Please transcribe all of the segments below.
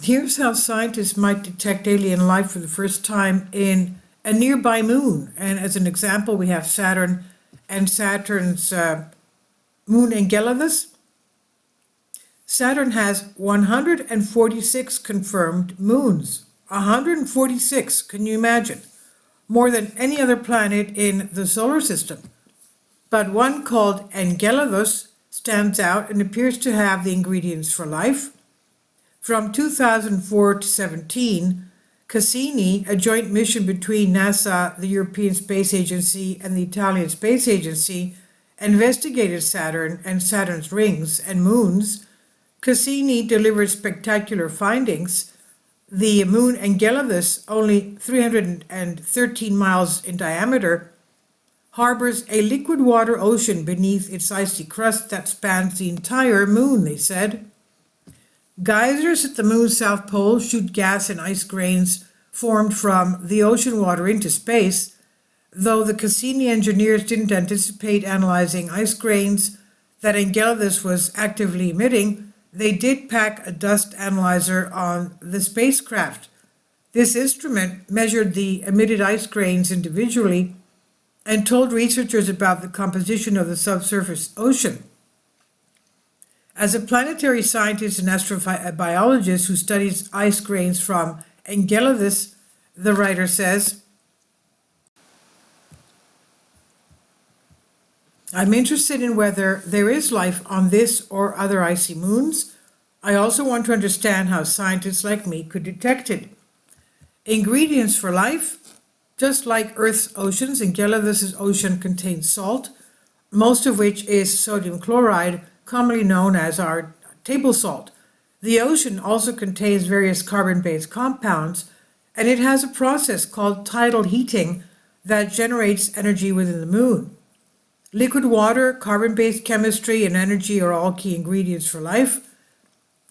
Here's how scientists might detect alien life for the first time in a nearby moon. And as an example, we have Saturn and Saturn's moon Enceladus. Saturn has 146 confirmed moons. 146, can you imagine? More than any other planet in the solar system. But one called Enceladus stands out and appears to have the ingredients for life. From 2004 to 17, Cassini, a joint mission between NASA, the European Space Agency, and the Italian Space Agency, investigated Saturn and Saturn's rings and moons. Cassini delivered spectacular findings. The moon Enceladus, only 313 miles in diameter, harbors a liquid water ocean beneath its icy crust that spans the entire moon, they said. Geysers at the moon's south pole shoot gas and ice grains formed from the ocean water into space. Though the Cassini engineers didn't anticipate analyzing ice grains that Enceladus was actively emitting, they did pack a dust analyzer on the spacecraft. This instrument measured the emitted ice grains individually and told researchers about the composition of the subsurface ocean. As a planetary scientist and astrobiologist who studies ice grains from Enceladus, the writer says, I'm interested in whether there is life on this or other icy moons. I also want to understand how scientists like me could detect it. Ingredients for life, just like Earth's oceans, Enceladus's ocean contains salt, most of which is sodium chloride, commonly known as our table salt. The ocean also contains various carbon-based compounds, and it has a process called tidal heating that generates energy within the moon. Liquid water, carbon-based chemistry, and energy are all key ingredients for life.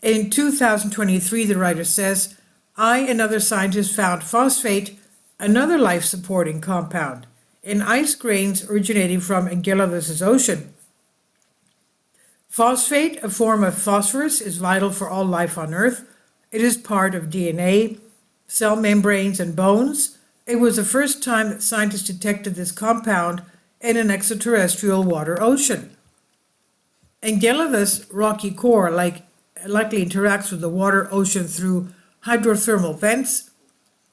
In 2023, the writer says, I and other scientists found phosphate, another life-supporting compound, in ice grains originating from Enceladus's ocean. Phosphate, a form of phosphorus, is vital for all life on Earth. It is part of DNA, cell membranes, and bones. It was the first time that scientists detected this compound in an extraterrestrial water ocean. Enceladus' rocky core likely interacts with the water ocean through hydrothermal vents.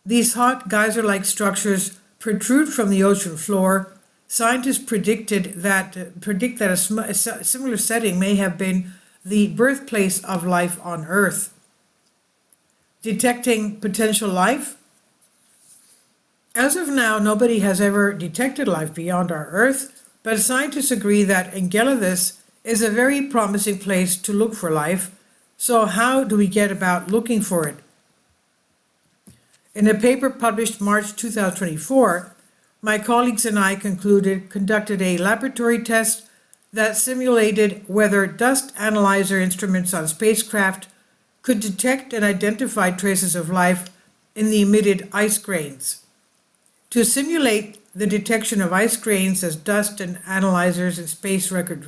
These hot geyser-like structures protrude from the ocean floor. Scientists predict that a similar setting may have been the birthplace of life on Earth. Detecting potential life? As of now, nobody has ever detected life beyond our Earth, but scientists agree that Enceladus is a very promising place to look for life. So how do we get about looking for it? In a paper published March 2024, my colleagues and I conducted a laboratory test that simulated whether dust analyzer instruments on spacecraft could detect and identify traces of life in the emitted ice grains. To simulate the detection of ice grains as dust and analyzers in space record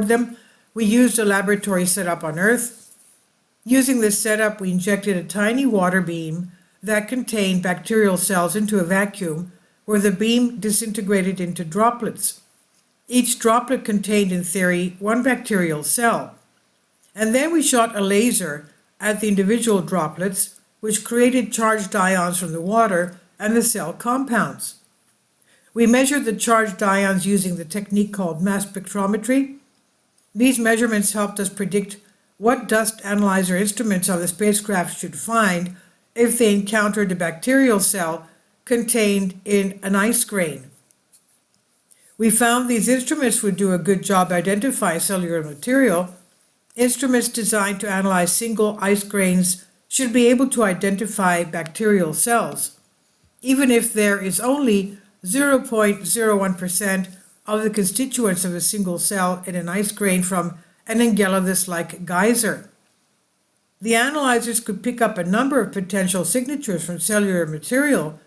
them, we used a laboratory setup on Earth. Using this setup, we injected a tiny water beam that contained bacterial cells into a vacuum where the beam disintegrated into droplets. Each droplet contained, in theory, one bacterial cell. And then we shot a laser at the individual droplets, which created charged ions from the water and the cell compounds. We measured the charged ions using the technique called mass spectrometry. These measurements helped us predict what dust analyzer instruments on the spacecraft should find if they encountered a bacterial cell contained in an ice grain. We found these instruments would do a good job identifying cellular material. Instruments designed to analyze single ice grains should be able to identify bacterial cells, even if there is only 0.01% of the constituents of a single cell in an ice grain from an Enceladus-like geyser. The analyzers could pick up a number of potential signatures from cellular material,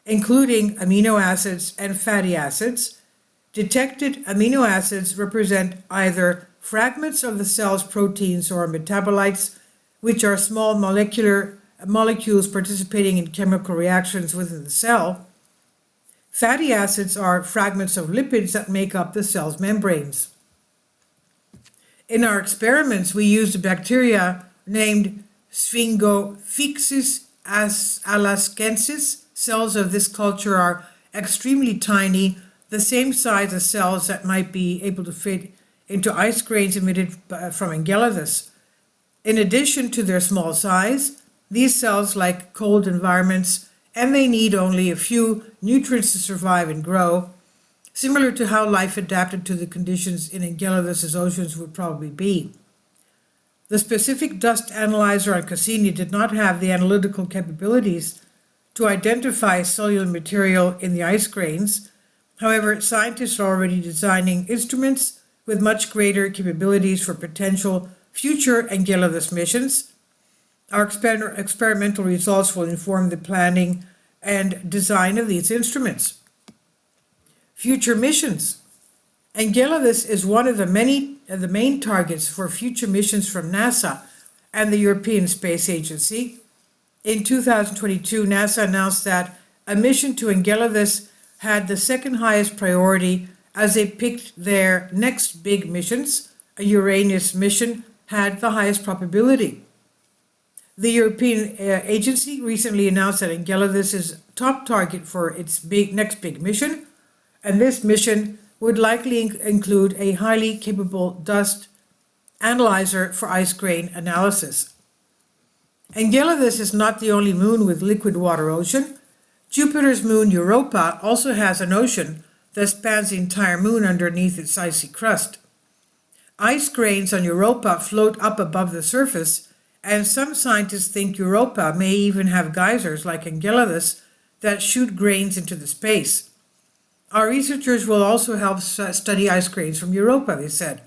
including amino acids and fatty acids. Detected amino acids represent either fragments of the cell's proteins or metabolites, which are small molecules participating in chemical reactions within the cell. Fatty acids are fragments of lipids that make up the cell's membranes. In our experiments, we used a bacteria named Sphingophysis alaskensis. Cells of this culture are extremely tiny, the same size as cells that might be able to fit into ice grains emitted from Enceladus. In addition to their small size, these cells like cold environments, and they need only a few nutrients to survive and grow, similar to how life adapted to the conditions in Enceladus's oceans would probably be. The specific dust analyzer on Cassini did not have the analytical capabilities to identify cellular material in the ice grains. However, scientists are already designing instruments with much greater capabilities for potential future Enceladus missions. Our experimental results will inform the planning and design of these instruments. Future missions. Enceladus is one of the main targets for future missions from NASA and the European Space Agency. In 2022, NASA announced that a mission to Enceladus had the second highest priority as they picked their next big missions. A Uranus mission had the highest probability. The European agency recently announced that Enceladus is top target for its next big mission, and this mission would likely include a highly capable dust analyzer for ice grain analysis. Enceladus is not the only moon with liquid water ocean. Jupiter's moon Europa also has an ocean that spans the entire moon underneath its icy crust. Ice grains on Europa float up above the surface, and some scientists think Europa may even have geysers like Enceladus that shoot grains into the space. Our researchers will also help study ice grains from Europa, they said.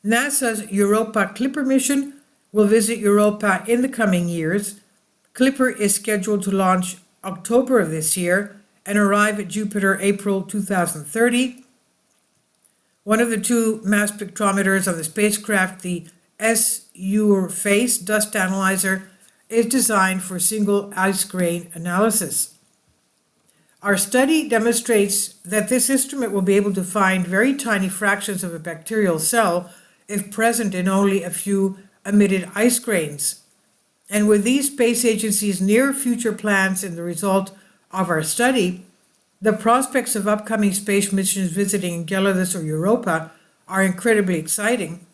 NASA's Europa Clipper mission will visit Europa in the coming years. Clipper is scheduled to launch October of this year and arrive at Jupiter April 2030. One of the two mass spectrometers on the spacecraft, the S-Face dust analyzer, is designed for single ice grain analysis. Our study demonstrates that this instrument will be able to find very tiny fractions of a bacterial cell if present in only a few emitted ice grains. And with these space agencies' near future plans and the result of our study, the prospects of upcoming space missions visiting Enceladus or Europa are incredibly exciting.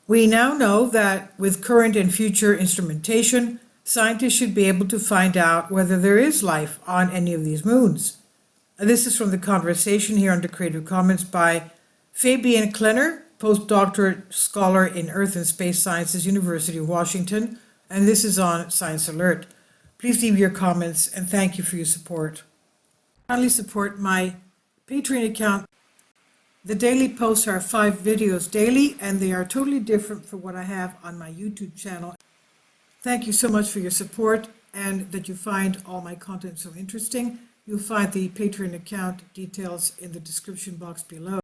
We now know that with current and future instrumentation, scientists should be able to find out whether there is life on any of these moons. This is from the conversation here under Creative Commons by Fabian Klenner, postdoctorate scholar in Earth and Space Sciences, University of Washington, and this is on Science Alert. Please leave your comments and thank you for your support. Kindly support my Patreon account. The daily posts are 5 videos daily, and they are totally different from what I have on my YouTube channel. Thank you so much for your support and that you find all my content so interesting. You'll find the Patreon account details in the description box below.